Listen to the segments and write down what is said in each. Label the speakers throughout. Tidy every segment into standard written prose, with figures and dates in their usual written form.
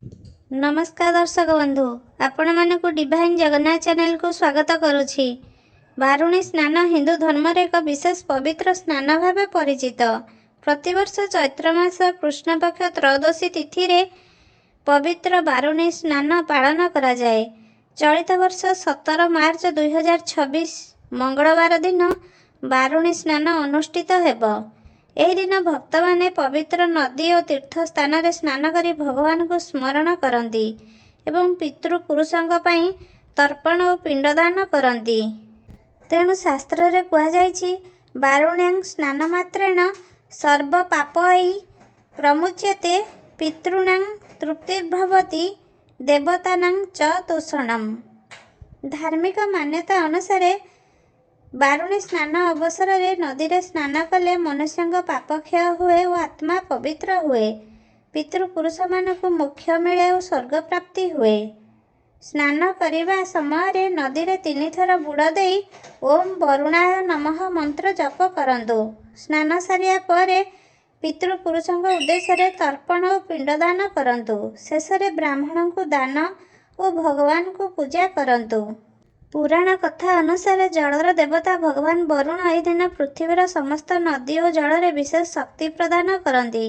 Speaker 1: नमस्कार दर्शक बंधु, आपण मानक डिवाइन जगन्नाथ चैनल को स्वागत करुछि। बारुणी स्नान हिंदू धर्म एक विशेष पवित्र स्नान भाव परिचित। प्रतिवर्ष चैत्र मास कृष्ण पक्ष त्रयोदशी तिथि रे पवित्र बारुणी स्नान पालन करा जाए। चलित वर्ष 17 मार्च 2026 मंगलवार दिन बारुणी स्नान अनुष्ठित हेब। एही दिन भक्त माने पवित्र नदी और तीर्थ स्थान रे स्नान करी भगवान को स्मरण करती एवं पितृपुरुषों पई तर्पण और पिंडदान करती। तेणु शास्त्र रे कहा जायछि बारुण्यां स्नान मात्रेण सर्व पापै प्रमुच्यते पितॄणां तृप्तिर्भवति देवतानां च तोषणम्। धार्मिक मान्यता अनुसार बारुणी स्नान अवसर रे नदी रे स्नान कले मनुष्य पाप क्षय हुए और आत्मा पवित्र हुए। पितृपुरुष मानक मोक्ष मिले और स्वर्ग प्राप्ति हुए। स्नान करने समय नदी रे 3 थर बुड़ दे ओम वरुणाय नमः मंत्र जप करंतु। स्नान सारिया परे पितृपुरुषों उद्देश्य तर्पण और पिंडदान करंतु। शेष में ब्राह्मण को दान और भगवान को पूजा करंतु। पुराण कथा अनुसार जलर देवता भगवान वरुण यह दिन पृथ्वीर समस्त नदी और जल रे विशेष शक्ति प्रदान करती।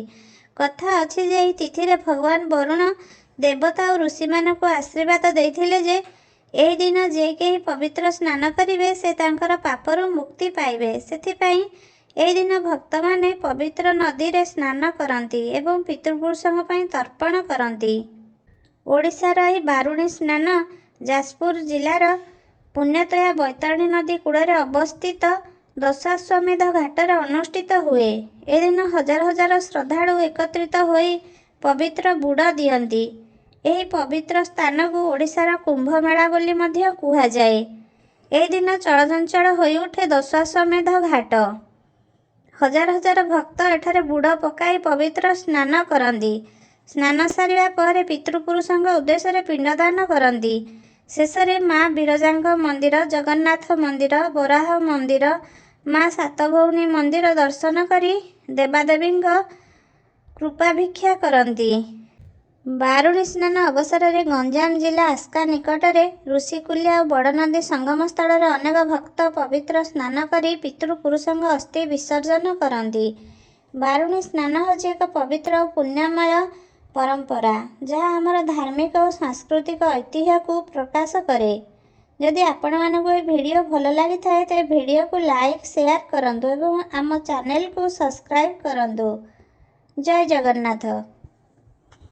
Speaker 1: कथा अच्छी जे तिथि रे भगवान वरुण देवता और ऋषि मान को आशीर्वाद देथिले जे एही दिन जे केही पवित्र स्नान करिवे से तांकर पापरू मुक्ति पाइबे। सेथिपाई एही दिन भक्त माने पवित्र नदी रे स्नान करती एवं पितृपुरुषों पई तर्पण करती। ओडिशार एही बारुणी स्नान जाजपुर जिलार पुण्यतया बैतरणी नदी कूड़े अवस्थित दशाश्वमेध घाटर अनुष्ठित हुए। ए दिन हजार हजार श्रद्धालु एकत्रित होई पवित्र बुड़ दियंती। एही पवित्र स्थान को ओडिशार कुंभ मेला बोली मध्य कुहा जाए। ए दिन चलचंचल होई उठे दशाश्वमेध घाट। हजार हजार भक्त एठारे बुड़ पकाई पवित्र स्नान करती। स्नान सारिया पर पितृपुरुषों उद्देश्य पिंडदान करती। शेष में माँ विरजांग मंदिर, जगन्नाथ मंदिर, बराह मंदिर, माँ सातभौनी मंदिर दर्शन करी देवादेवी कृपा भिक्षा करती। बारुणी स्नान अवसर में गंजाम जिला आस्का निकट में ऋषिकुल्या और बड़नदी संगम स्थल में अनेक भक्त पवित्र स्नान करी पितृपुरुषों अस्थि विसर्जन करती। बारुणी स्नान हूँ एक पवित्र और पुण्यमय परंपरा जहाँ आमर धार्मिक और सांस्कृतिक ऐतिह्य को प्रकाश करे। जदि आपण मानक ये वीडियो भल लगी थाए तो वीडियो को लाइक शेयर करंतु एवं आम चैनल को सब्सक्राइब करंतु। जय जगन्नाथ।